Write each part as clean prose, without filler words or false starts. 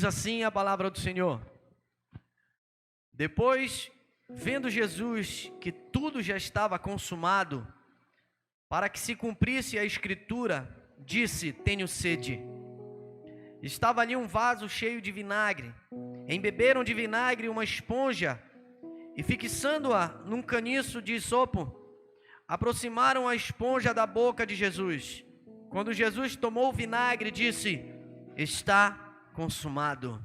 Diz assim a palavra do Senhor: depois, vendo Jesus que tudo já estava consumado, para que se cumprisse a escritura, disse: tenho sede. Estava ali um vaso cheio de vinagre. Embeberam de vinagre uma esponja e, fixando-a num caniço de isopo, aproximaram a esponja da boca de Jesus. Quando Jesus tomou o vinagre, disse: está consumado.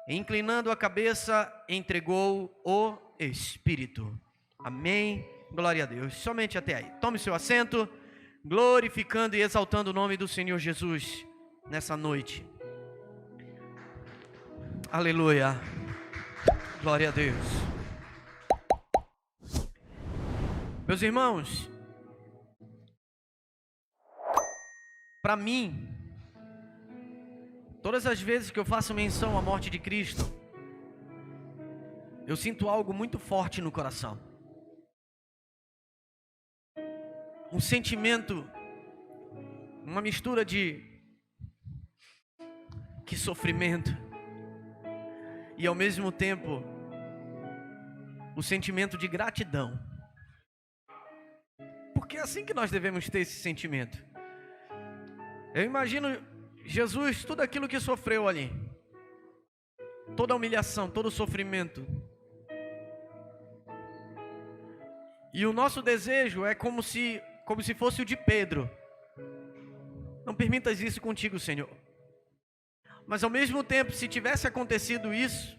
E, inclinando a cabeça, entregou o Espírito. Amém. Glória a Deus. Somente até aí. Tome seu assento, glorificando e exaltando o nome do Senhor Jesus nessa noite. Aleluia. Glória a Deus. Meus irmãos, para mim, todas as vezes que eu faço menção à morte de Cristo, eu sinto algo muito forte no coração. Um sentimento, uma mistura de que sofrimento e ao mesmo tempo o sentimento de gratidão. Porque é assim que nós devemos ter esse sentimento. Eu imagino Jesus, tudo aquilo que sofreu ali, toda a humilhação, todo o sofrimento. E o nosso desejo é como se fosse o de Pedro. Não permitas isso contigo, Senhor. Mas ao mesmo tempo, se tivesse acontecido isso,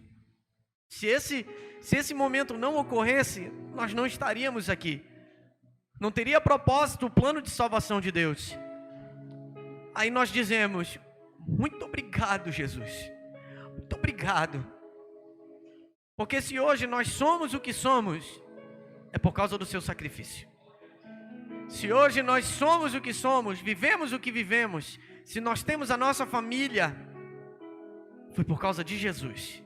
se esse momento não ocorresse, nós não estaríamos aqui. Não teria propósito o plano de salvação de Deus. Aí nós dizemos: muito obrigado, Jesus. Muito obrigado. Porque se hoje nós somos o que somos, é por causa do seu sacrifício. Se hoje nós somos o que somos, vivemos o que vivemos, se nós temos a nossa família, foi por causa de Jesus.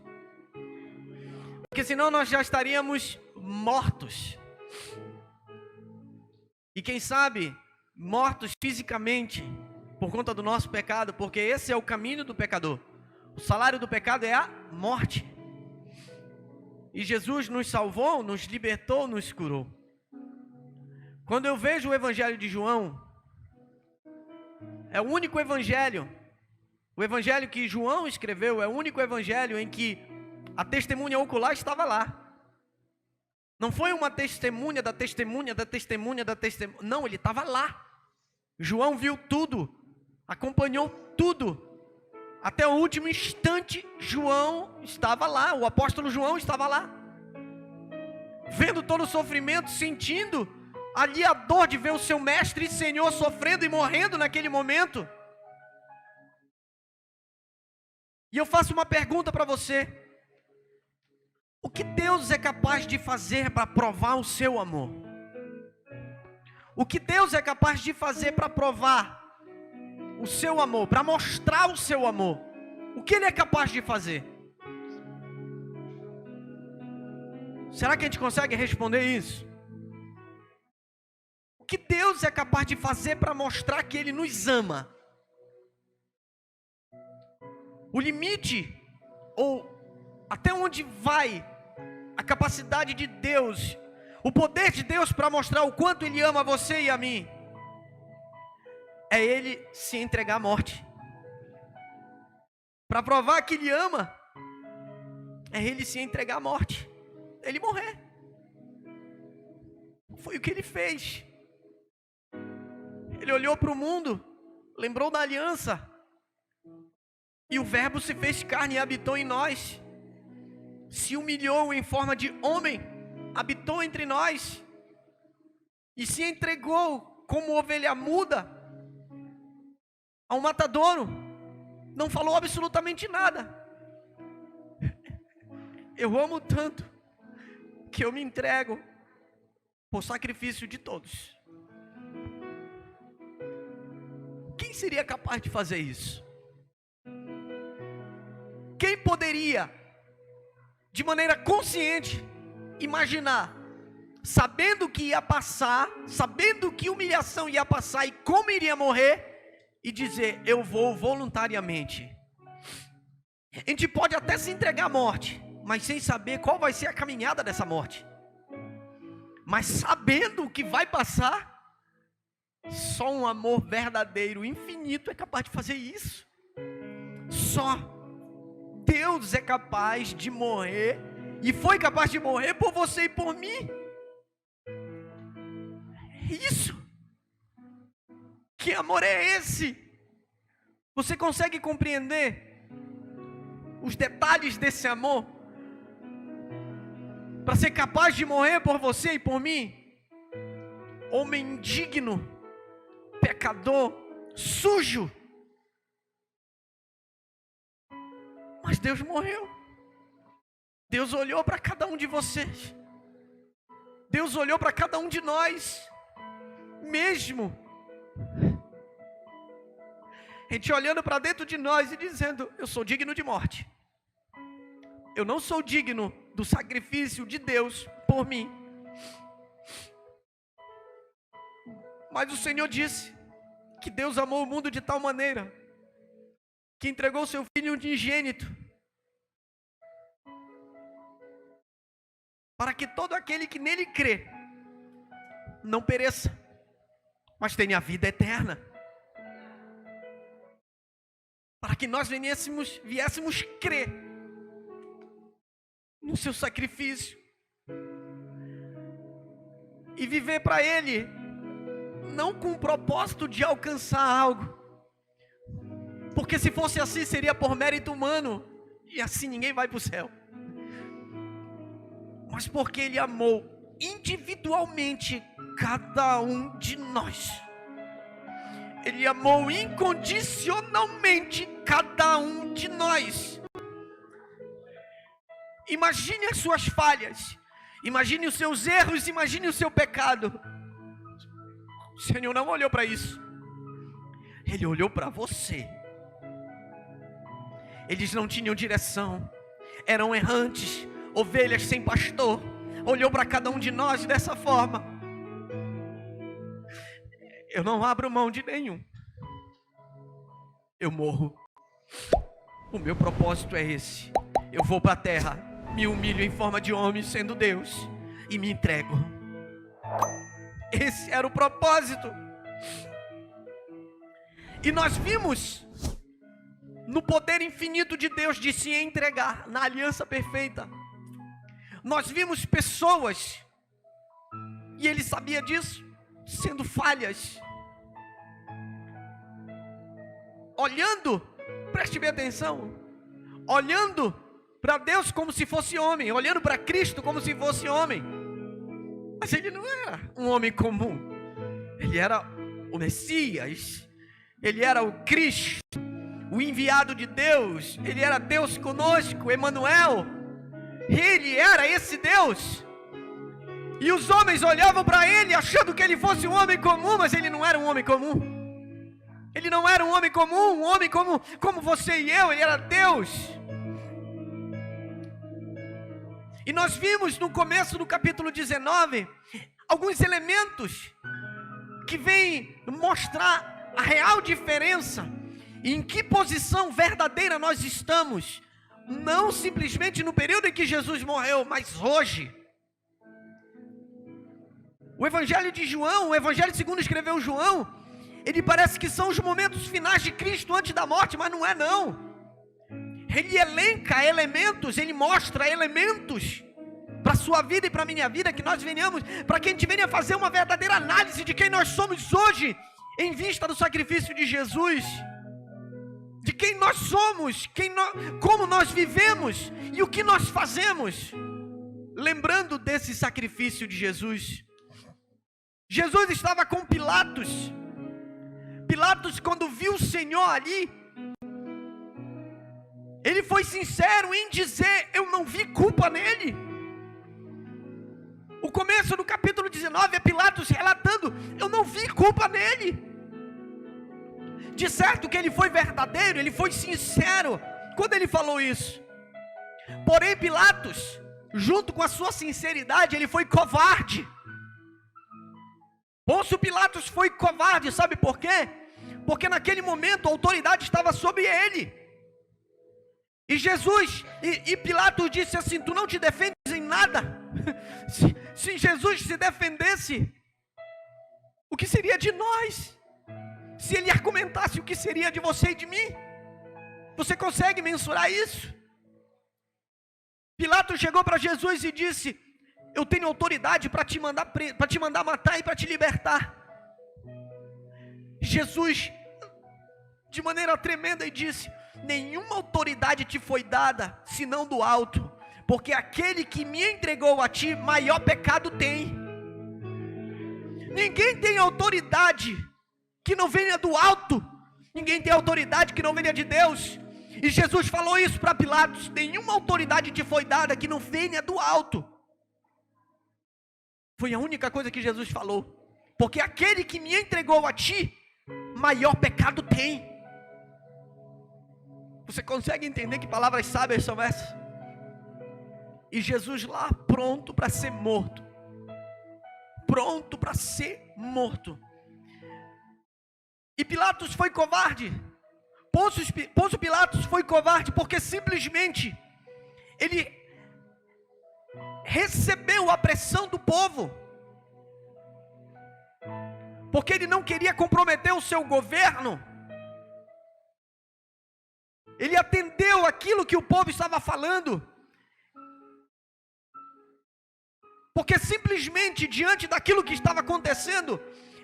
Porque senão nós já estaríamos mortos. E quem sabe, mortos fisicamente, por conta do nosso pecado, porque esse é o caminho do pecador. O salário do pecado é a morte. E Jesus nos salvou, nos libertou, nos curou. Quando eu vejo o Evangelho de João, é o único evangelho, o evangelho que João escreveu, é o único evangelho em que a testemunha ocular estava lá. Não foi uma testemunha da testemunha da testemunha da testemunha. Não, ele estava lá. João viu tudo, acompanhou tudo. Até o último instante, João estava lá. O apóstolo João estava lá. Vendo todo o sofrimento, sentindo ali a dor de ver o seu mestre e Senhor sofrendo e morrendo naquele momento. E eu faço uma pergunta para você: o que Deus é capaz de fazer para provar o seu amor? O que Deus é capaz de fazer para provar o seu amor, para mostrar o seu amor? O que Ele é capaz de fazer? Será que a gente consegue responder isso? O que Deus é capaz de fazer para mostrar que Ele nos ama? O limite, ou até onde vai a capacidade de Deus, o poder de Deus para mostrar o quanto Ele ama você e a mim, é Ele se entregar à morte. Para provar que Ele ama, é Ele se entregar à morte, Ele morrer. Foi o que Ele fez. Ele olhou para o mundo, lembrou da aliança, e o Verbo se fez carne e habitou em nós. Se humilhou em forma de homem, habitou entre nós, e se entregou como ovelha muda ao matadouro. Não falou absolutamente nada. Eu amo tanto que eu me entrego por sacrifício de todos. Quem seria capaz de fazer isso? Quem poderia, de maneira consciente, imaginar, sabendo que ia passar, sabendo que humilhação ia passar e como iria morrer, e dizer: eu vou voluntariamente A gente pode até se entregar à morte, mas sem saber qual vai ser a caminhada dessa morte. Mas sabendo o que vai passar, só um amor verdadeiro, infinito, é capaz de fazer isso. Só Deus é capaz de morrer, e foi capaz de morrer por você e por mim. Isso. Que amor é esse? Você consegue compreender os detalhes desse amor? Para ser capaz de morrer por você e por mim? Homem indigno, pecador, sujo. Mas Deus morreu. Deus olhou para cada um de vocês. Deus olhou para cada um de nós. Mesmo a gente olhando para dentro de nós e dizendo: eu sou digno de morte. Eu não sou digno do sacrifício de Deus por mim. Mas o Senhor disse que Deus amou o mundo de tal maneira que entregou seu Filho unigênito, para que todo aquele que nele crê não pereça, mas tenha vida eterna. Para que nós viéssemos crer no seu sacrifício e viver para Ele, não com o propósito de alcançar algo, porque se fosse assim seria por mérito humano, e assim ninguém vai para o céu, mas porque Ele amou individualmente cada um de nós. Ele amou incondicionalmente cada um de nós. Imagine as suas falhas, imagine os seus erros, imagine o seu pecado. O Senhor não olhou para isso. Ele olhou para você. Eles não tinham direção, eram errantes, ovelhas sem pastor. Olhou para cada um de nós dessa forma: eu não abro mão de nenhum. Eu morro. O meu propósito é esse. Eu vou para a terra, me humilho em forma de homem, sendo Deus, e me entrego. Esse era o propósito. E nós vimos no poder infinito de Deus de se entregar na aliança perfeita. Nós vimos pessoas, e Ele sabia disso, sendo falhas, olhando, preste bem atenção, olhando para Deus como se fosse homem, olhando para Cristo como se fosse homem. Mas Ele não era um homem comum. Ele era o Messias. Ele era o Cristo, o enviado de Deus. Ele era Deus conosco, Emanuel. Ele era esse Deus. E os homens olhavam para Ele achando que Ele fosse um homem comum, mas Ele não era um homem comum. Ele não era um homem comum, um homem como você e eu. Ele era Deus. E nós vimos no começo do capítulo 19 alguns elementos que vêm mostrar a real diferença, em que posição verdadeira nós estamos, não simplesmente no período em que Jesus morreu, mas hoje. O Evangelho de João, o Evangelho segundo escreveu João, ele parece que são os momentos finais de Cristo antes da morte, mas não é não. Ele elenca elementos, ele mostra elementos para a sua vida e para a minha vida, que nós venhamos, para que a gente venha fazer uma verdadeira análise de quem nós somos hoje, em vista do sacrifício de Jesus, de quem nós somos, como nós vivemos e o que nós fazemos, lembrando desse sacrifício de Jesus. Jesus estava com Pilatos. Pilatos, quando viu o Senhor ali, ele foi sincero em dizer: eu não vi culpa nele. O começo do capítulo 19 é Pilatos relatando: eu não vi culpa nele. De certo que ele foi verdadeiro, ele foi sincero quando ele falou isso. Porém Pilatos, junto com a sua sinceridade, ele foi covarde. Pôncio Pilatos foi covarde, sabe por quê? Porque naquele momento a autoridade estava sobre ele. E Jesus, e Pilatos disse assim: tu não te defendes em nada? Se Jesus se defendesse, o que seria de nós? Se ele argumentasse, o que seria de você e de mim? Você consegue mensurar isso? Pilatos chegou para Jesus e disse: eu tenho autoridade para te mandar matar e para te libertar. Jesus, de maneira tremenda, disse: nenhuma autoridade te foi dada, senão do alto, porque aquele que me entregou a ti, maior pecado tem. Ninguém tem autoridade que não venha do alto, ninguém tem autoridade que não venha de Deus. E Jesus falou isso para Pilatos: nenhuma autoridade te foi dada que não venha do alto. Foi a única coisa que Jesus falou, porque aquele que me entregou a ti, maior pecado tem. Você consegue entender que palavras sábias são essas? E Jesus lá pronto para ser morto. Pronto para ser morto. E Pilatos foi covarde. Pôncio Pilatos foi covarde porque simplesmente ele recebeu a pressão do povo. Porque ele não queria comprometer o seu governo. Ele atendeu aquilo que o povo estava falando, porque simplesmente diante daquilo que estava acontecendo,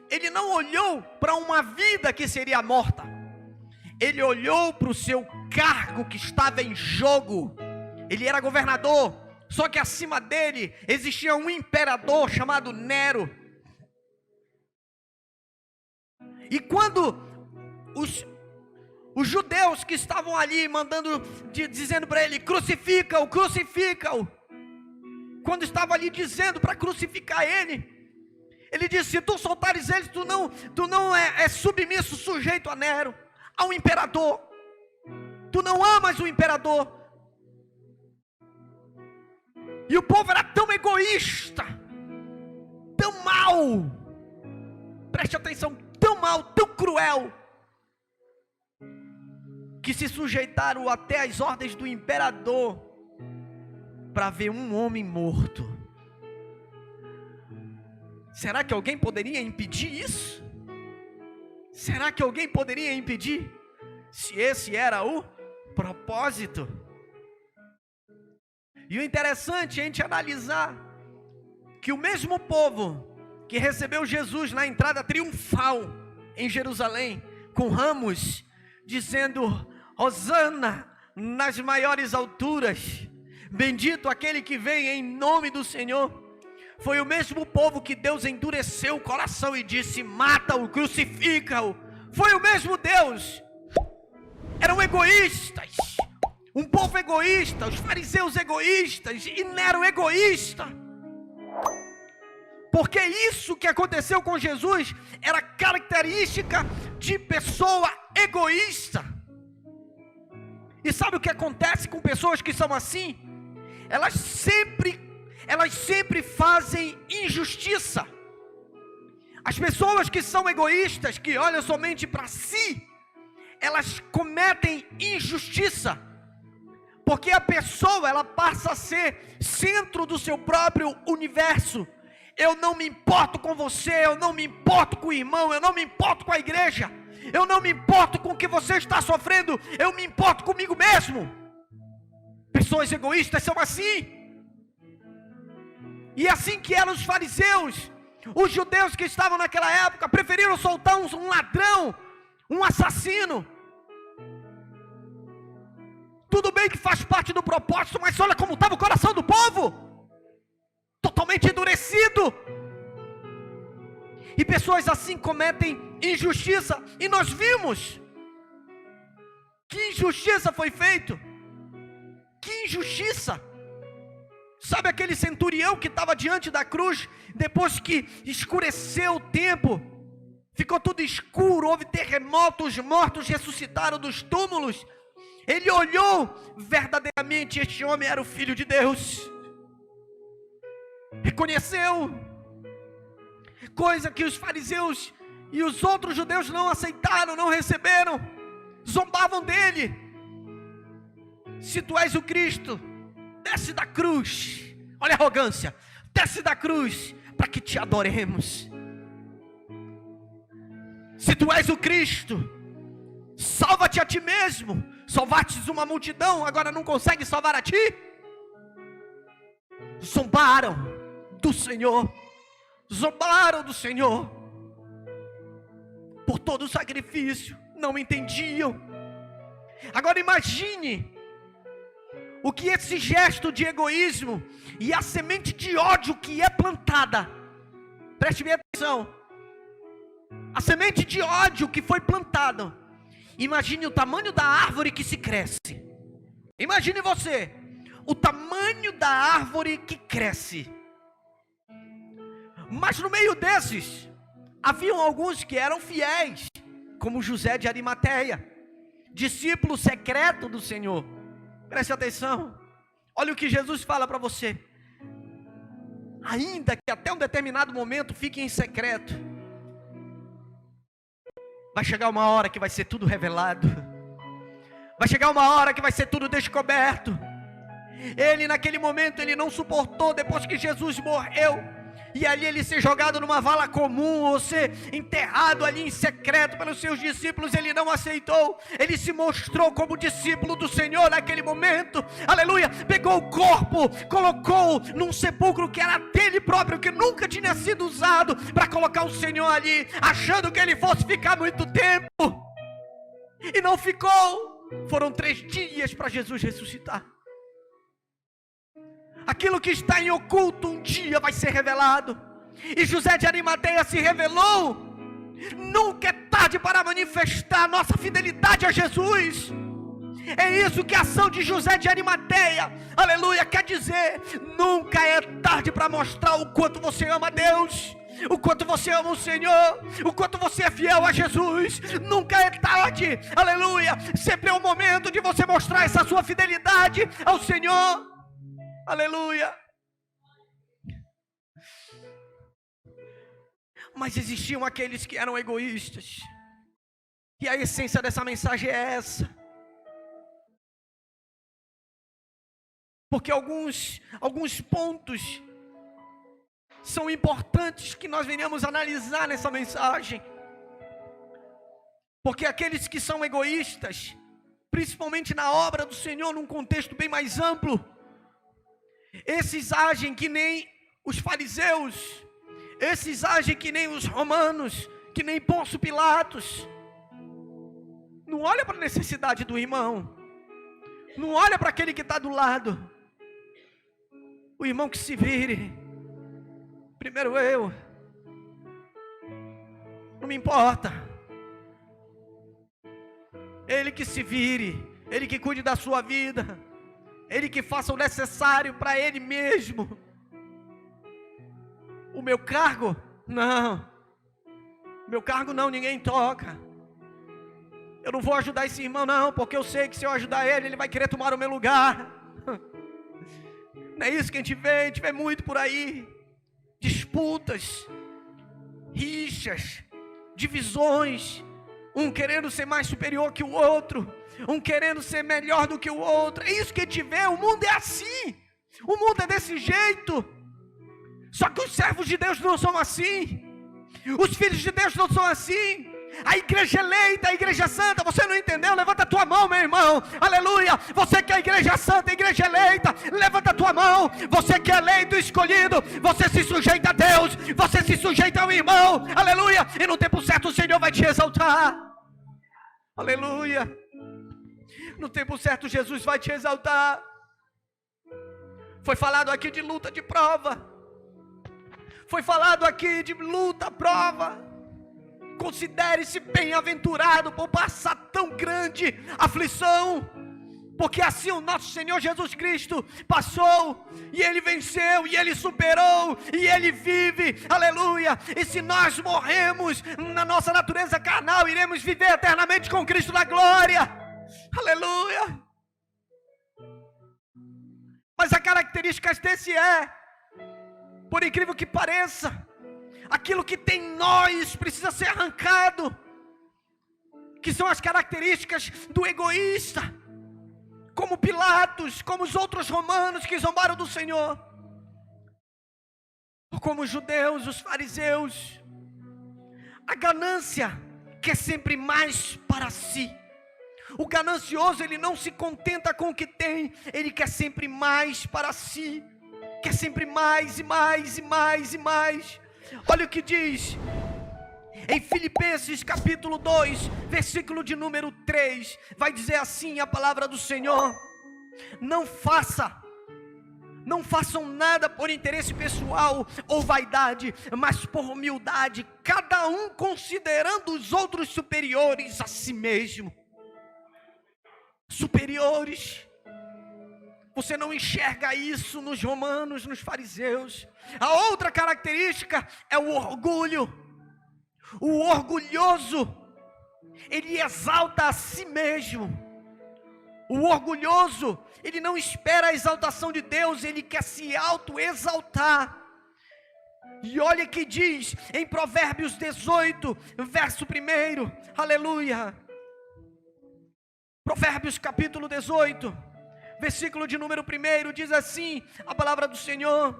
ele não olhou para uma vida que seria morta, ele olhou para o seu cargo que estava em jogo. Ele era governador, só que acima dele existia um imperador chamado Nero. E quando os judeus que estavam ali dizendo para ele: crucifica-o, crucifica-o. Quando estava ali dizendo para crucificar ele, ele disse: se tu soltares eles, tu não é submisso, sujeito a Nero, ao imperador. Tu não amas o imperador. E o povo era tão egoísta, tão mau, preste atenção, tão mau, tão cruel, que se sujeitaram até às ordens do imperador para ver um homem morto. Será que alguém poderia impedir isso? Será que alguém poderia impedir? Se esse era o propósito. E o interessante é a gente analisar que o mesmo povo que recebeu Jesus na entrada triunfal em Jerusalém, com ramos, dizendo: Hosana nas maiores alturas, bendito aquele que vem em nome do Senhor, foi o mesmo povo que Deus endureceu o coração e disse: mata-o, crucifica-o. Foi o mesmo Deus. Eram egoístas, um povo egoísta, os fariseus egoístas, e Nero egoísta. Porque isso que aconteceu com Jesus era característica de pessoa egoísta. E sabe o que acontece com pessoas que são assim? Elas sempre fazem injustiça. As pessoas que são egoístas, que olham somente para si, elas cometem injustiça. Porque a pessoa, ela passa a ser centro do seu próprio universo. Eu não me importo com você, eu não me importo com o irmão, eu não me importo com a igreja, eu não me importo com o que você está sofrendo, eu me importo comigo mesmo. Pessoas egoístas são assim. E assim que eram os fariseus, os judeus que estavam naquela época, preferiram soltar um ladrão, um assassino. Tudo bem que faz parte do propósito, mas olha como estava o coração do povo. Totalmente endurecido. E pessoas assim cometem injustiça. E nós vimos que injustiça foi feita. Que injustiça. Sabe aquele centurião que estava diante da cruz, depois que escureceu o tempo, ficou tudo escuro, houve terremoto, os mortos ressuscitaram dos túmulos. Ele olhou, verdadeiramente este homem era o Filho de Deus. Reconheceu, coisa que os fariseus e os outros judeus não aceitaram, não receberam, zombavam dele. Se tu és o Cristo, desce da cruz. Olha a arrogância. Desce da cruz para que te adoremos. Se tu és o Cristo, salva-te a ti mesmo. Salvaste uma multidão, agora não consegue salvar a ti? Zombaram do Senhor. Zombaram do Senhor. Por todo o sacrifício. Não entendiam. Agora imagine o que esse gesto de egoísmo e a semente de ódio que é plantada. Preste bem atenção. A semente de ódio que foi plantada. Imagine o tamanho da árvore que se cresce. Imagine você, o tamanho da árvore que cresce. Mas no meio desses, haviam alguns que eram fiéis, como José de Arimateia, discípulo secreto do Senhor. Preste atenção. Olha o que Jesus fala para você. Ainda que até um determinado momento fique em secreto, vai chegar uma hora que vai ser tudo revelado. Vai chegar uma hora que vai ser tudo descoberto. Ele naquele momento, ele não suportou, depois que Jesus morreu, e ali ele ser jogado numa vala comum, ou ser enterrado ali em secreto pelos seus discípulos, ele não aceitou. Ele se mostrou como discípulo do Senhor naquele momento, aleluia. Pegou o corpo, colocou num sepulcro que era dele próprio, que nunca tinha sido usado, para colocar o Senhor ali, achando que ele fosse ficar muito tempo, e não ficou. Foram 3 dias para Jesus ressuscitar. Aquilo que está em oculto um dia vai ser revelado. E José de Arimateia se revelou. Nunca é tarde para manifestar nossa fidelidade a Jesus. É isso que a ação de José de Arimateia, aleluia, quer dizer. Nunca é tarde para mostrar o quanto você ama a Deus, o quanto você ama o Senhor, o quanto você é fiel a Jesus. Nunca é tarde, aleluia. Sempre é o momento de você mostrar essa sua fidelidade ao Senhor. Aleluia. Mas existiam aqueles que eram egoístas. E a essência dessa mensagem é essa. Porque alguns pontos são importantes que nós venhamos analisar nessa mensagem. Porque aqueles que são egoístas, principalmente na obra do Senhor, num contexto bem mais amplo, esses agem que nem os fariseus, esses agem que nem os romanos, que nem Pôncio Pilatos. Não olha para a necessidade do irmão, não olha para aquele que está do lado. O irmão que se vire, primeiro eu, não me importa. Ele que se vire, ele que cuide da sua vida, ele que faça o necessário para ele mesmo. O meu cargo? Não. Meu cargo não, ninguém toca. Eu não vou ajudar esse irmão não, porque eu sei que se eu ajudar ele, ele vai querer tomar o meu lugar. Não é isso que a gente vê muito por aí. Disputas, rixas, divisões. Um querendo ser mais superior que o outro, um querendo ser melhor do que o outro. É isso que a gente vê, o mundo é assim. O mundo é desse jeito. Só que os servos de Deus não são assim. Os filhos de Deus não são assim. A igreja eleita, a igreja santa, você não entendeu? Levanta a tua mão, meu irmão, aleluia. Você que é a igreja santa, a igreja eleita, levanta a tua mão. Você que é eleito, escolhido, você se sujeita a Deus, você se sujeita ao irmão, aleluia. E no tempo certo o Senhor vai te exaltar, aleluia. No tempo certo Jesus vai te exaltar. Foi falado aqui de luta, de prova. Foi falado aqui de luta, prova. Considere-se bem-aventurado por passar tão grande aflição, porque assim o nosso Senhor Jesus Cristo passou, e Ele venceu, e Ele superou, e Ele vive, aleluia. E se nós morremos na nossa natureza carnal, iremos viver eternamente com Cristo na glória, aleluia. Mas a característica desse por incrível que pareça, aquilo que tem em nós precisa ser arrancado, que são as características do egoísta. como Pilatos, como os outros romanos que zombaram do Senhor, ou como os judeus, os fariseus. A ganância quer sempre mais para si. O ganancioso, ele não se contenta com o que tem, ele quer sempre mais para si, quer sempre mais e mais e mais e mais. Olha o que diz em Filipenses capítulo 2, versículo de número 3, vai dizer assim a palavra do Senhor: não façam nada por interesse pessoal ou vaidade, mas por humildade, cada um considerando os outros superiores a si mesmo. Superiores. Você não enxerga isso nos romanos, nos fariseus. A outra característica é o orgulho. O orgulhoso, ele exalta a si mesmo. O orgulhoso, ele não espera a exaltação de Deus, ele quer se auto-exaltar. E olha que diz em Provérbios 18, verso 1, aleluia. Provérbios capítulo 18, versículo de número 1, diz assim a palavra do Senhor: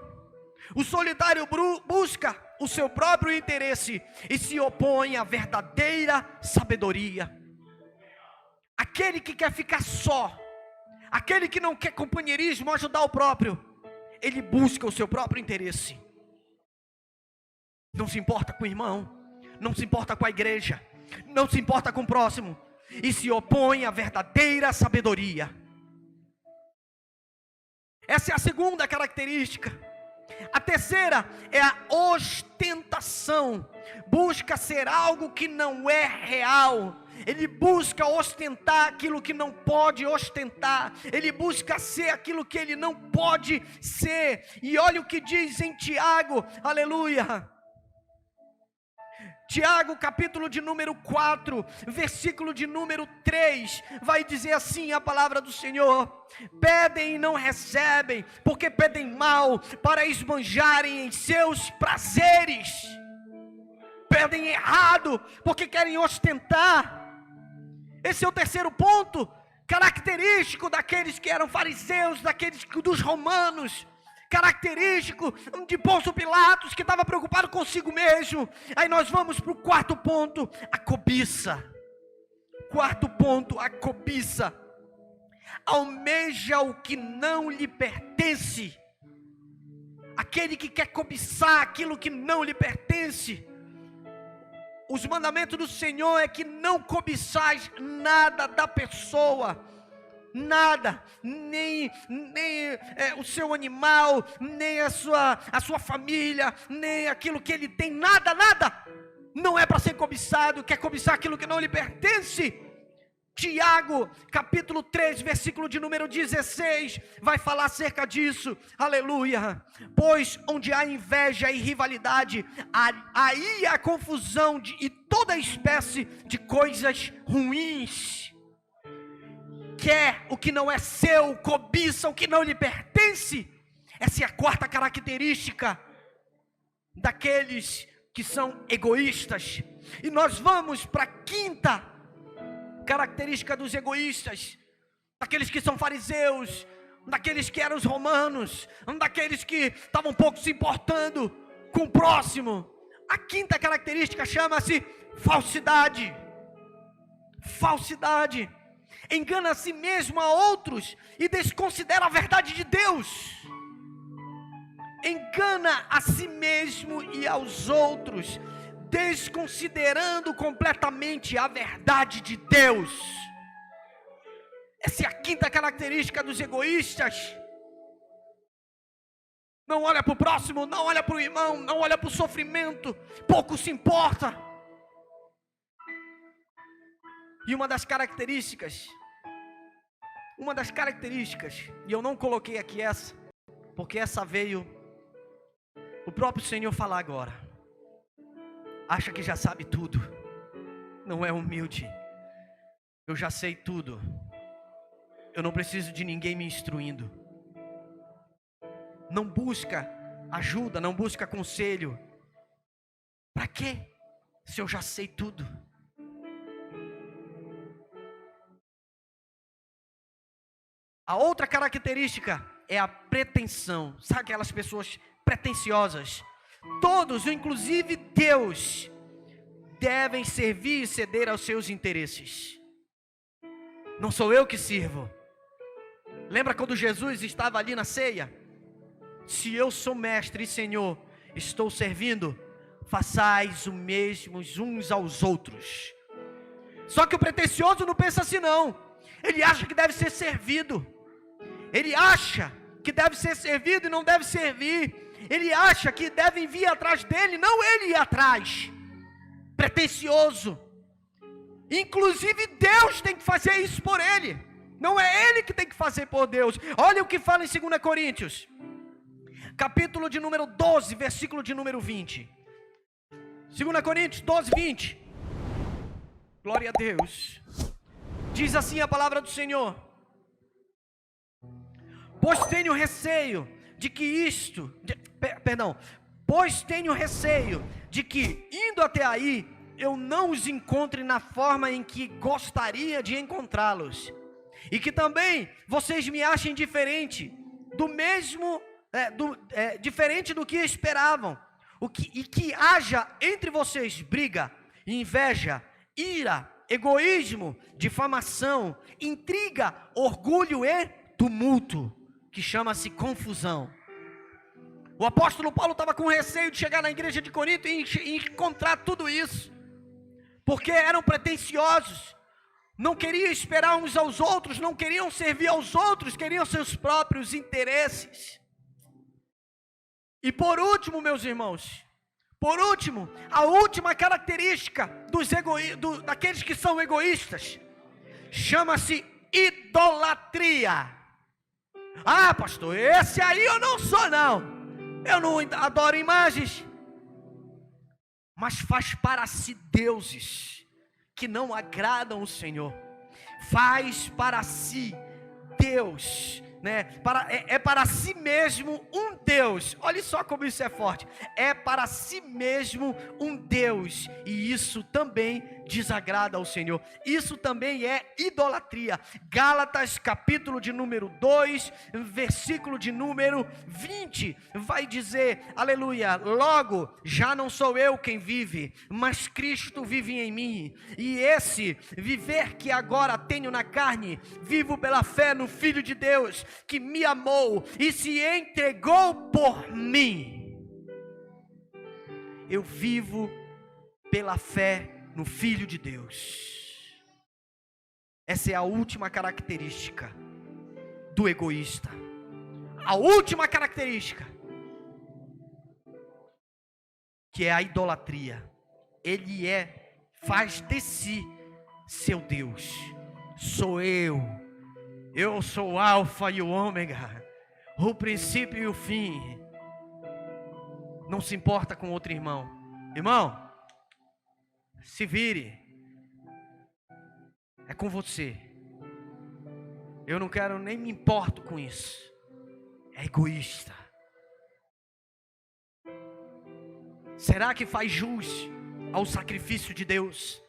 o solitário busca o seu próprio interesse e se opõe à verdadeira sabedoria. Aquele que quer ficar só, aquele que não quer companheirismo, ajudar o próprio, ele busca o seu próprio interesse. Não se importa com o irmão, não se importa com a igreja, não se importa com o próximo, e se opõe à verdadeira sabedoria. Essa é a segunda característica. A terceira é a ostentação. Busca ser algo que não é real. Ele busca ostentar aquilo que não pode ostentar. Ele busca ser aquilo que ele não pode ser. E olha o que diz em Tiago, aleluia. Tiago, capítulo de número 4, versículo de número 3, vai dizer assim a palavra do Senhor: pedem e não recebem, porque pedem mal, para esbanjarem em seus prazeres. Pedem errado, porque querem ostentar. Esse é o terceiro ponto, característico daqueles que eram fariseus, dos romanos. Característico de Pôncio Pilatos, que estava preocupado consigo mesmo. Aí nós vamos para o quarto ponto, a cobiça. Quarto ponto, a cobiça. Almeja o que não lhe pertence. Aquele que quer cobiçar aquilo que não lhe pertence. Os mandamentos do Senhor é que não cobiçais nada da pessoa. Nada, nem o seu animal, nem a sua família, nem aquilo que ele tem, nada, não é para ser cobiçado. Quer cobiçar aquilo que não lhe pertence? Tiago, capítulo 3, versículo de número 16, vai falar acerca disso, aleluia. Pois onde há inveja e rivalidade, aí há confusão e toda espécie de coisas ruins. Quer o que não é seu, cobiça o que não lhe pertence. Essa é a quarta característica daqueles que são egoístas. E nós vamos para a quinta característica dos egoístas, daqueles que são fariseus, daqueles que eram os romanos, daqueles que estavam pouco se importando com o próximo. A quinta característica chama-se falsidade. Falsidade. Engana a si mesmo a outros e desconsidera a verdade de Deus. Engana a si mesmo e aos outros, desconsiderando completamente a verdade de Deus. Essa é a quinta característica dos egoístas. Não olha para o próximo, não olha para o irmão, não olha para o sofrimento, pouco se importa. E uma das características, e eu não coloquei aqui essa, porque essa veio o próprio Senhor falar agora. Acha que já sabe tudo, não é humilde. Eu já sei tudo, eu não preciso de ninguém me instruindo. Não busca ajuda, não busca conselho. Para quê? Se eu já sei tudo. A outra característica é a pretensão. Sabe aquelas pessoas pretensiosas? Todos, inclusive Deus, devem servir e ceder aos seus interesses. Não sou eu que sirvo. Lembra quando Jesus estava ali na ceia? Se eu sou mestre e Senhor, estou servindo, façais o mesmo uns aos outros. Só que o pretensioso não pensa assim não. Ele acha que deve ser servido. Ele acha que deve ser servido e não deve servir. Ele acha que devem vir atrás dele, não ele ir atrás. Pretensioso. Inclusive Deus tem que fazer isso por ele. Não é ele que tem que fazer por Deus. Olha o que fala em 2 Coríntios. Capítulo de número 12, versículo de número 20. 2 Coríntios 12, 20. Glória a Deus. Diz assim a palavra do Senhor: pois tenho receio de que indo até aí, eu não os encontre na forma em que gostaria de encontrá-los, e que também vocês me achem diferente diferente do que esperavam, e que haja entre vocês briga, inveja, ira, egoísmo, difamação, intriga, orgulho e tumulto, que chama-se confusão. O apóstolo Paulo estava com receio de chegar na igreja de Corinto e encontrar tudo isso, porque eram pretensiosos, não queriam esperar uns aos outros, não queriam servir aos outros, queriam seus próprios interesses. E por último, meus irmãos, a última característica daqueles que são egoístas, chama-se idolatria. Ah, pastor, esse aí eu não sou não. Eu não adoro imagens. Mas faz para si deuses que não agradam o Senhor. Faz para si Deus, né? É para si mesmo um Deus. Olha só como isso é forte. É para si mesmo um Deus, e isso também desagrada ao Senhor. Isso também é idolatria. Gálatas capítulo de número 2, versículo de número 20, vai dizer, aleluia: logo, já não sou eu quem vive, mas Cristo vive em mim, e esse viver que agora tenho na carne, vivo pela fé no Filho de Deus, que me amou e se entregou por mim. Eu vivo pela fé no Filho de Deus. Essa é a última característica do egoísta. A última característica, que é a idolatria. Ele faz de si seu Deus. Sou eu sou o alfa e o ômega, o princípio e o fim. Não se importa com outro irmão. Irmão, se vire, é com você. Eu não quero, nem me importo com isso. É egoísta. Será que faz jus ao sacrifício de Deus?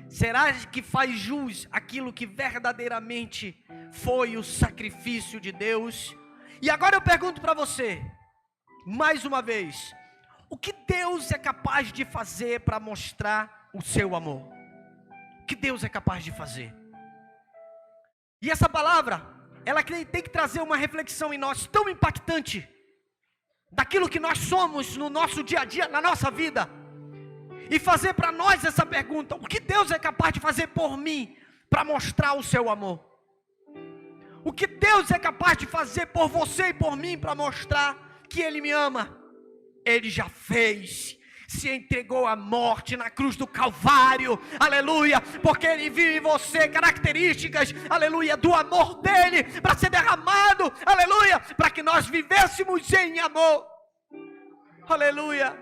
Será que faz jus aquilo que verdadeiramente foi o sacrifício de Deus? E agora eu pergunto para você, mais uma vez: o que Deus é capaz de fazer para mostrar o seu amor? O que Deus é capaz de fazer? E essa palavra, ela tem que trazer uma reflexão em nós tão impactante, daquilo que nós somos no nosso dia a dia, na nossa vida, e fazer para nós essa pergunta: o que Deus é capaz de fazer por mim para mostrar o seu amor? O que Deus é capaz de fazer por você e por mim para mostrar que Ele me ama? Ele já fez, se entregou à morte na cruz do Calvário, aleluia, porque Ele viu em você características, aleluia, do amor dEle, para ser derramado, aleluia, para que nós vivêssemos em amor, aleluia,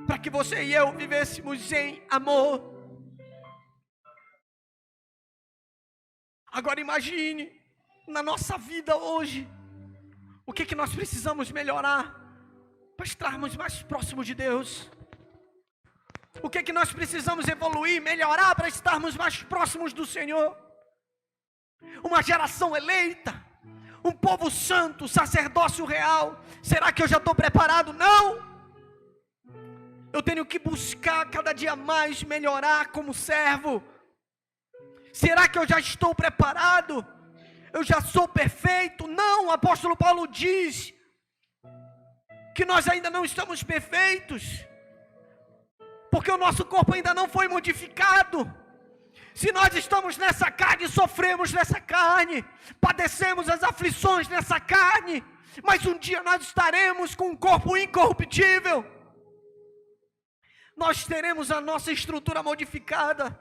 para que você e eu vivêssemos em amor. Agora imagine, na nossa vida hoje, o que nós precisamos melhorar para estarmos mais próximos de Deus? O que nós precisamos evoluir, melhorar para estarmos mais próximos do Senhor? uma geração eleita, um povo santo, sacerdócio real. Será que eu já estou preparado? Não. Eu tenho que buscar cada dia mais melhorar como servo. Será que eu já estou preparado? Eu já sou perfeito? Não, o apóstolo Paulo diz que nós ainda não estamos perfeitos, porque o nosso corpo ainda não foi modificado. Se nós estamos nessa carne, sofremos nessa carne, padecemos as aflições nessa carne, mas um dia nós estaremos com um corpo incorruptível. Nós teremos a nossa estrutura modificada,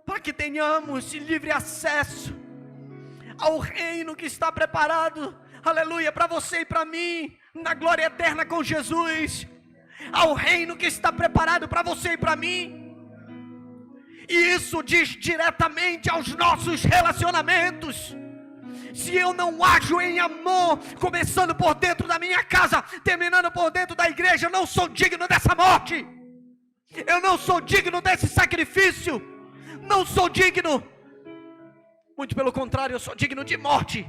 para que tenhamos livre acesso ao reino que está preparado, aleluia, para você e para mim, na glória eterna com Jesus. Ao reino que está preparado para você e para mim. E isso diz diretamente aos nossos relacionamentos. Se eu não ajo em amor, começando por dentro da minha casa, terminando por dentro da igreja, eu não sou digno dessa morte. Eu não sou digno desse sacrifício. Não sou digno. Muito pelo contrário, eu sou digno de morte.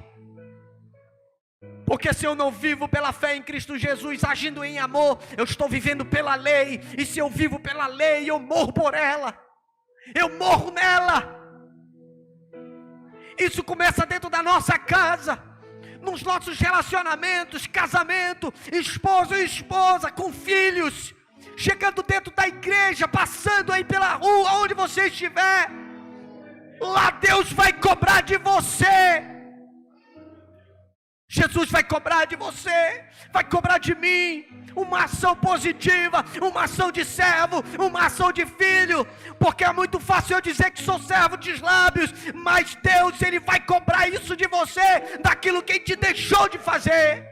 Porque se eu não vivo pela fé em Cristo Jesus, agindo em amor, eu estou vivendo pela lei. E se eu vivo pela lei, eu morro por ela. Eu morro nela. Isso começa dentro da nossa casa, nos nossos relacionamentos, casamento, esposo e esposa, com filhos, chegando dentro da igreja, passando aí pela rua, onde você estiver. Lá Deus vai cobrar de você. Jesus vai cobrar de você, vai cobrar de mim, uma ação positiva, uma ação de servo, uma ação de filho, porque é muito fácil eu dizer que sou servo de lábios, mas Deus, Ele vai cobrar isso de você, daquilo que Ele te deixou de fazer.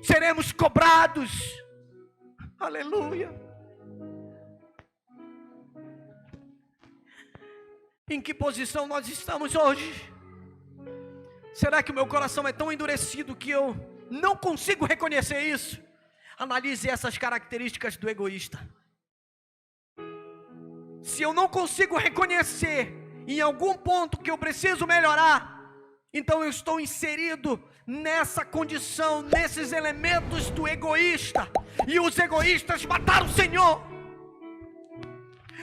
Seremos cobrados, aleluia. Em que posição nós estamos hoje? Será que o meu coração é tão endurecido que eu não consigo reconhecer isso? Analise essas características do egoísta. Se eu não consigo reconhecer em algum ponto que eu preciso melhorar, então eu estou inserido nessa condição, nesses elementos do egoísta. E os egoístas mataram o Senhor.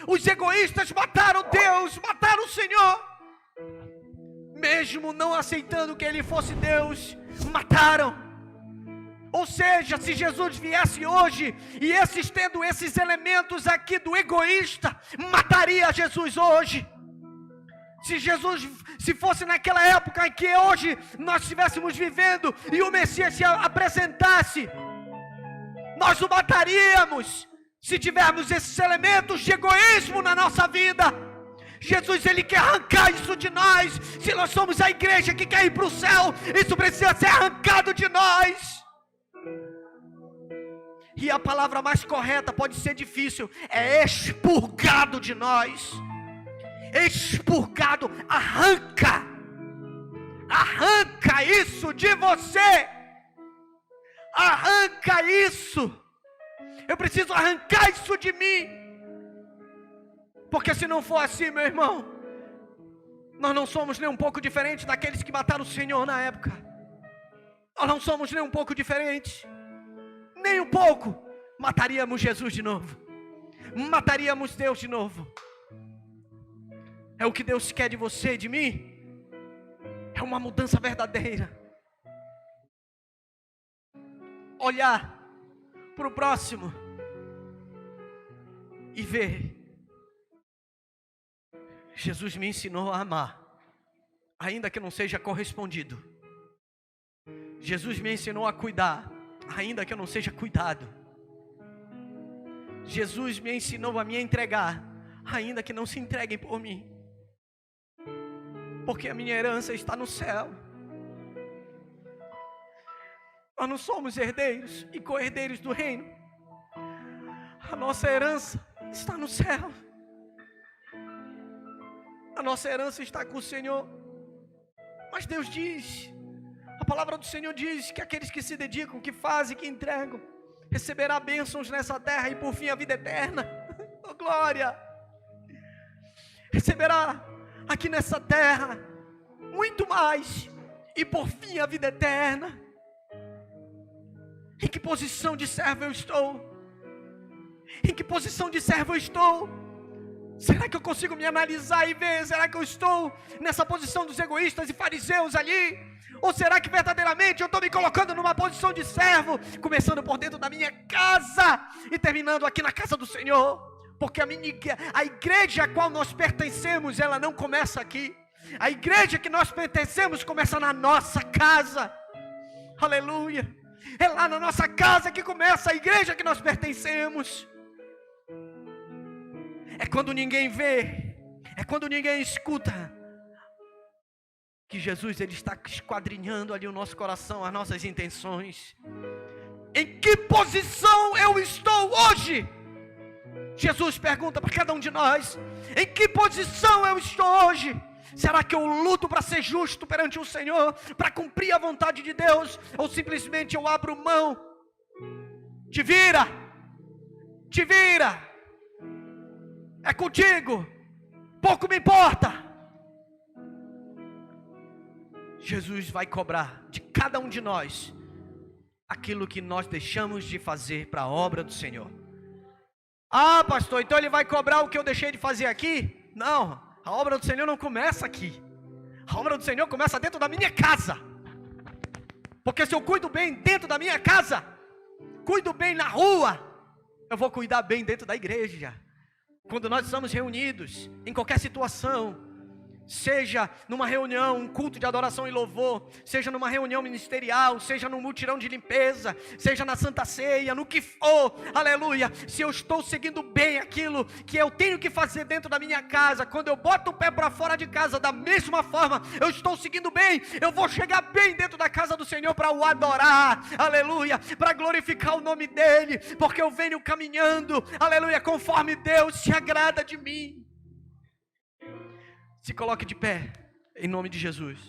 Os egoístas mataram Deus, mataram o Senhor. Mesmo não aceitando que Ele fosse Deus, mataram. Ou seja, se Jesus viesse hoje, e tendo esses elementos aqui do egoísta, mataria Jesus hoje. Se fosse naquela época em que hoje nós estivéssemos vivendo, e o Messias se apresentasse, nós o mataríamos, se tivermos esses elementos de egoísmo na nossa vida. Jesus, Ele quer arrancar isso de nós. Se nós somos a igreja que quer ir para o céu, isso precisa ser arrancado de nós. E a palavra mais correta, pode ser difícil, é expurgado de nós. Expurgado, arranca. Arranca isso de você. Arranca isso. Eu preciso arrancar isso de mim. Porque se não for assim, meu irmão, nós não somos nem um pouco diferentes daqueles que mataram o Senhor na época. Nós não somos nem um pouco diferentes. Nem um pouco. Mataríamos Jesus de novo. Mataríamos Deus de novo. É o que Deus quer de você e de mim. É uma mudança verdadeira. Olhar para o próximo e ver. Jesus me ensinou a amar, ainda que não seja correspondido. Jesus me ensinou a cuidar, ainda que eu não seja cuidado. Jesus me ensinou a me entregar, ainda que não se entreguem por mim. Porque a minha herança está no céu. Nós não somos herdeiros e co-herdeiros do reino. A nossa herança está no céu. A nossa herança está com o Senhor. Mas Deus diz, a palavra do Senhor diz que aqueles que se dedicam, que fazem, que entregam, receberá bênçãos nessa terra e por fim a vida eterna. Oh glória! Receberá aqui nessa terra muito mais, e por fim a vida eterna. Em que posição de servo eu estou? Em que posição de servo eu estou? Será que eu consigo me analisar e ver? Será que eu estou nessa posição dos egoístas e fariseus ali? Ou será que verdadeiramente eu estou me colocando numa posição de servo, começando por dentro da minha casa e terminando aqui na casa do Senhor? Porque a igreja a qual nós pertencemos, ela não começa aqui. A igreja que nós pertencemos começa na nossa casa. Aleluia. É lá na nossa casa que começa a igreja que nós pertencemos. É quando ninguém vê, é quando ninguém escuta, que Jesus ele está esquadrinhando ali o nosso coração, as nossas intenções. Em que posição eu estou hoje? Jesus pergunta para cada um de nós: em que posição eu estou hoje? Será que eu luto para ser justo perante o Senhor, para cumprir a vontade de Deus, ou simplesmente eu abro mão? Te vira, é contigo, pouco me importa. Jesus vai cobrar de cada um de nós aquilo que nós deixamos de fazer para a obra do Senhor. Ah, pastor, então ele vai cobrar o que eu deixei de fazer aqui? Não, a obra do Senhor não começa aqui. A obra do Senhor começa dentro da minha casa. Porque se eu cuido bem dentro da minha casa, cuido bem na rua, eu vou cuidar bem dentro da igreja. Quando nós estamos reunidos, em qualquer situação, seja numa reunião, um culto de adoração e louvor, seja numa reunião ministerial, seja num mutirão de limpeza, seja na Santa Ceia, no que for, aleluia, se eu estou seguindo bem aquilo que eu tenho que fazer dentro da minha casa, quando eu boto o pé para fora de casa, da mesma forma, eu estou seguindo bem, eu vou chegar bem dentro da casa do Senhor para o adorar, aleluia, para glorificar o nome dEle, porque eu venho caminhando, aleluia, conforme Deus se agrada de mim. Se coloque de pé, em nome de Jesus.